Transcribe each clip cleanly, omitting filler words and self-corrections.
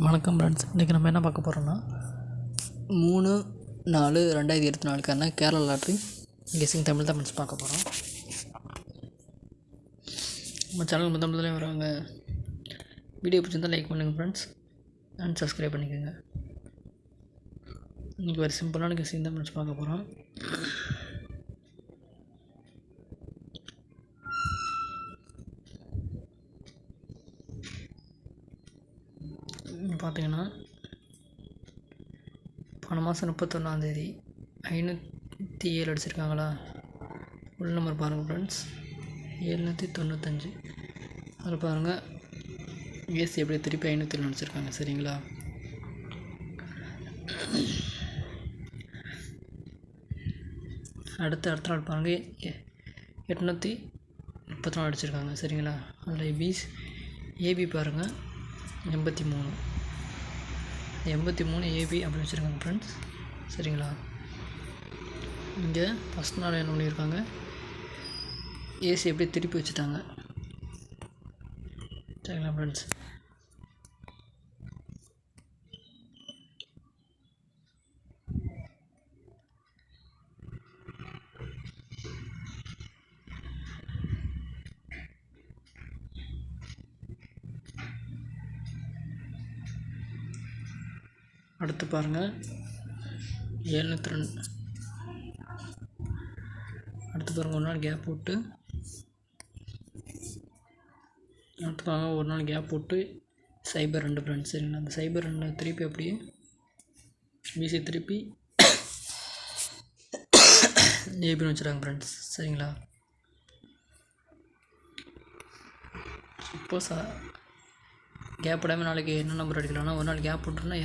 வணக்கம் ஃப்ரெண்ட்ஸ். இன்றைக்கி நம்ம என்ன பார்க்க போகிறோம்னா 3/4/2024க்கான கேரளா லாட்ரி கெஸ்ஸிங் தமிழ் தான் ஃப்ரெண்ட்ஸ் பார்க்க போகிறோம். நம்ம சேனல் முதல்ல வருவாங்க. வீடியோ பிடிச்சிருந்தால் லைக் பண்ணுங்கள் ஃப்ரெண்ட்ஸ், அண்ட் சப்ஸ்கிரைப் பண்ணிக்கோங்க. இன்றைக்கி ஒரு சிம்பிளான கெஸ்ஸிங் தான் ஃப்ரெண்ட்ஸ் பார்க்க போகிறோம். பார்த்தீங்கன்னா போன மாதம் 31ஆந்தேதி 507 அடிச்சிருக்காங்களா. ஃபுல் நம்பர் பாருங்கள் ஃப்ரெண்ட்ஸ், 795. அதில் பாருங்கள் ஏசி எப்படி திருப்பி 507 அடிச்சிருக்காங்க. சரிங்களா, அடுத்த நாள் பாருங்கள் 834 அடிச்சிருக்காங்க. சரிங்களா, அதில் ஏபி பாருங்கள் 83 ஏபி அப்படி வச்சுருக்காங்க ஃப்ரெண்ட்ஸ். சரிங்களா, இங்கே ஃபஸ்ட் நாள் என்ன பண்ணியிருக்காங்க, ஏசி எப்படி திருப்பி வச்சுட்டாங்க. சரிங்களா ஃப்ரெண்ட்ஸ், அடுத்து பாருங்கள் 702. அடுத்து பாருங்கள் ஒரு நாள் கேப் விட்டு, அடுத்து பாருங்கள் ஒரு நாள் கேப் விட்டு 02 ஃப்ரெண்ட்ஸ். சரிங்களா, அந்த 02 திருப்பி அப்படியே பிசி திருப்பி ஏபின்னு வச்சுருக்காங்க ஃப்ரெண்ட்ஸ். சரிங்களா, சப்போஸ் கேப் விடாமல் நாளைக்கு என்ன நம்பர் அடிக்கலாம்னா, ஒரு நாள் கேப் விட்டுருன்னா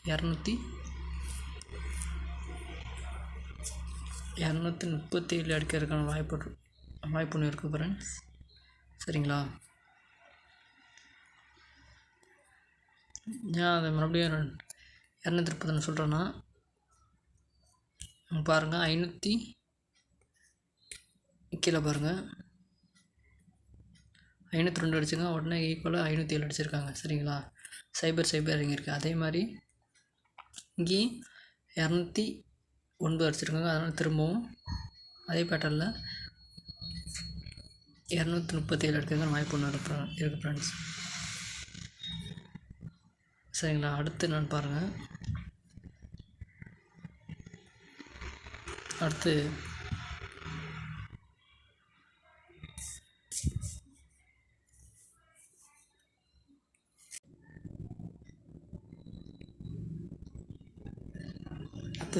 237 அடிக்கிறதுக்கான வாய்ப்பு ஒன்று இருக்குது ஃப்ரெண்ட்ஸ். சரிங்களா, ஏன் அதை மறுபடியும் 230 சொல்கிறேன்னா, பாருங்கள் 500 கீழே பாருங்கள் 502 அடிச்சுங்க, உடனே ஈக்குவலாக 507 அடிச்சிருக்காங்க. சரிங்களா, சைபர் இறங்கியிருக்கு. அதே மாதிரி இங்கேயும் 209 அடிச்சிருக்காங்க. அதனால் திரும்பவும் அதே பேட்டர்னில் 237 அடிக்கிறதுக்கு வாய்ப்பு ஒன்று இருக்குது ஃப்ரெண்ட்ஸ். சரிங்களா, அடுத்து நான் பாருங்கள், அடுத்து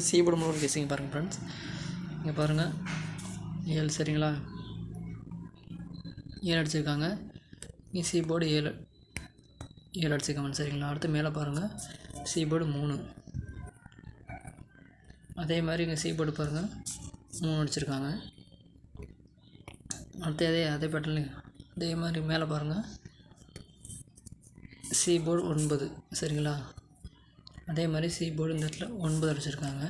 சீபோர்டு மூலம் கெஸ்ஸிங் பாருங்கள் ஃப்ரெண்ட்ஸ். இங்கே பாருங்கள் 7. சரிங்களா, 7 அடிச்சிருக்காங்க. இங்கே சீபோர்டு 7 அடிச்சிருக்காங்க. சரிங்களா, அடுத்து மேலே பாருங்கள் சீபோர்டு 3. அதே மாதிரி இங்கே சீபோர்டு பாருங்கள் 3 அடிச்சிருக்காங்க. அடுத்து அதே பேட்டர்ல அதே மாதிரி மேலே பாருங்கள் சீபோர்டு 9. சரிங்களா, அதே மாதிரி சீபோர்டு இந்த இடத்துல 9 அடிச்சிருக்காங்க.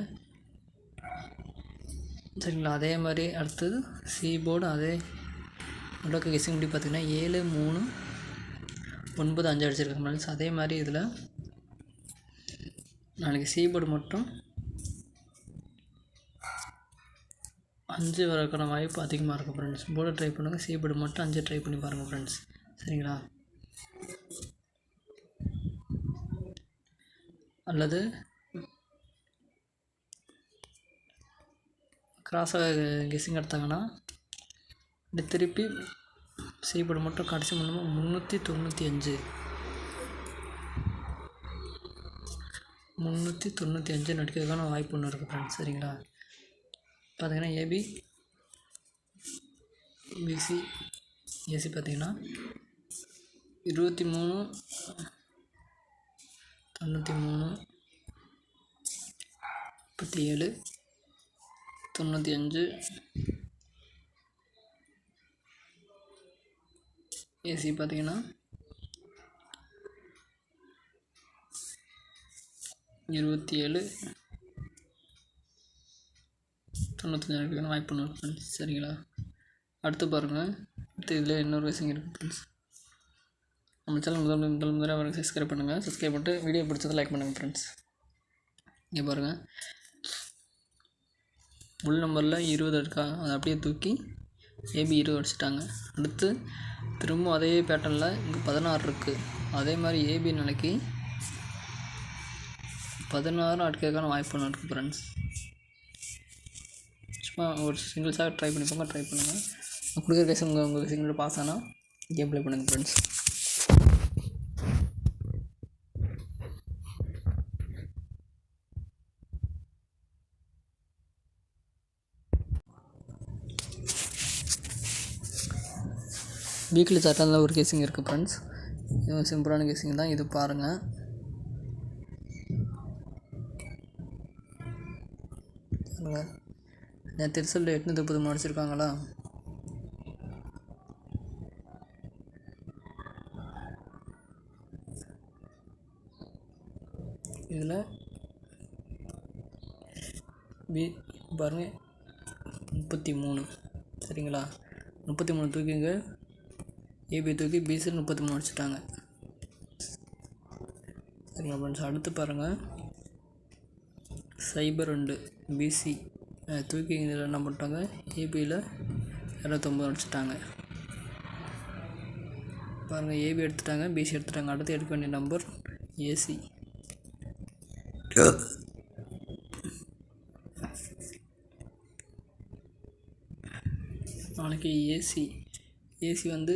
சரிங்களா, அதே மாதிரி அடுத்தது சீபோர்டு அதே உள்ளக்கு கெஸ்ஸிங் இப்படி பார்த்திங்கன்னா 7, 3, 9, 5 அடிச்சிருக்காங்க. அதே மாதிரி இதில் நாளைக்கு சீபோர்டு மட்டும் 5 வரக்கான வாய்ப்பு அதிகமாக இருக்கும் ஃப்ரெண்ட்ஸ். போர்டை ட்ரை பண்ணுங்கள், சீபோர்டு மட்டும் 5 ட்ரை பண்ணி பாருங்கள் ஃப்ரெண்ட்ஸ். சரிங்களா, அல்லது கிராஸாக கெஸ்ஸிங் எடுத்தாங்கன்னா இப்படி திருப்பி சீபோர்டு மட்டும் கடைசி மூலமாக 395 நடிக்கிறதுக்கான வாய்ப்பு ஒன்று இருக்குது ஃப்ரெண்ட்ஸ். சரிங்களா, பார்த்திங்கன்னா பிசி ஏசி பார்த்திங்கன்னா 23, 93, 37, 95 ஏசி பார்த்திங்கன்னா 27, 95 வாய்ப்பு ஒன்று ஃப்ரெண்ட்ஸ். சரிங்களா, அடுத்து பாருங்கள், அடுத்து இதில் இன்னொரு விஷயம் இருக்குது ஃப்ரெண்ட்ஸ். நம்ம சேனல் முதல் முறை வரைக்கும் சப்ஸ்கிரைப் பண்ணுங்கள். சப்ஸ்கிரைப் பண்ணிட்டு வீடியோ பிடிச்சதை லைக் பண்ணுங்கள் ஃப்ரெண்ட்ஸ். இங்கே பாருங்கள், உள் நம்பரில் 20 இருக்கா, அதை அப்படியே தூக்கி ஏபி 20 அடிச்சிட்டாங்க. அடுத்து திரும்ப அதே பேட்டர்னில் இங்கே 16 இருக்குது. அதே மாதிரி ஏபி நிலைக்கு 16 அடிக்கிறதுக்கான வாய்ப்பு இருக்குது ஃப்ரெண்ட்ஸ். சும்மா ஒரு சிங்கிள்ஸாக ட்ரை பண்ணிப்போங்க, ட்ரை பண்ணுங்கள். கொடுக்குற கேஸ் உங்கள் சிங்கிள் பாஸ் ஆனால் கேம் ப்ளே பண்ணுங்கள் ஃப்ரெண்ட்ஸ். வீக்லி சார்ட்டில் ஒரு கேஸிங் இருக்குது ஃப்ரெண்ட்ஸ். இது சிம்பிளான கேஸிங் தான். இது பாருங்கள், நேற்று ரிசல்ட் 830 அடிச்சிருக்காங்களா. இதில் பாருங்கள் 33, சரிங்களா. 33 தூக்கிங்க, ஏபி தூக்கி பிசி 33 அடிச்சிட்டாங்க, சரிங்களா ஃப்ரெண்ட்ஸ். அடுத்து பாருங்கள், 02 பிசி தூக்கி இதில் என்ன பண்ணிட்டாங்க, ஏபியில் 29 அடிச்சிட்டாங்க. பாருங்கள், ஏபி எடுத்துட்டாங்க, பிசி எடுத்துட்டாங்க. அடுத்து எடுக்க வேண்டிய நம்பர் ஏசி. நாளைக்கு ஏசி வந்து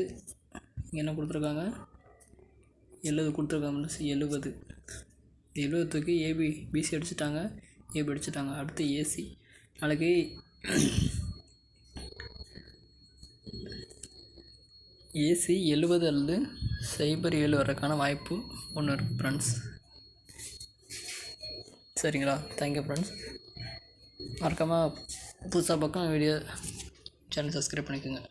இங்கே என்ன கொடுத்துருக்காங்க, 70 கொடுத்துருக்காங்க. 70 தூக்கி ஏபி பிசி அடிச்சிட்டாங்க, ஏபி அடிச்சிட்டாங்க. அடுத்து ஏசி நாளைக்கு ஏசி 70 அல்லது 07 வரக்கான வாய்ப்பு ஒன்று இருக்குது ஃப்ரெண்ட்ஸ், சரிங்களா. Thank you friends. மறக்காமல் புதுசாக பக்கம் வீடியோ சேனல் சப்ஸ்கிரைப் பண்ணிக்கோங்க.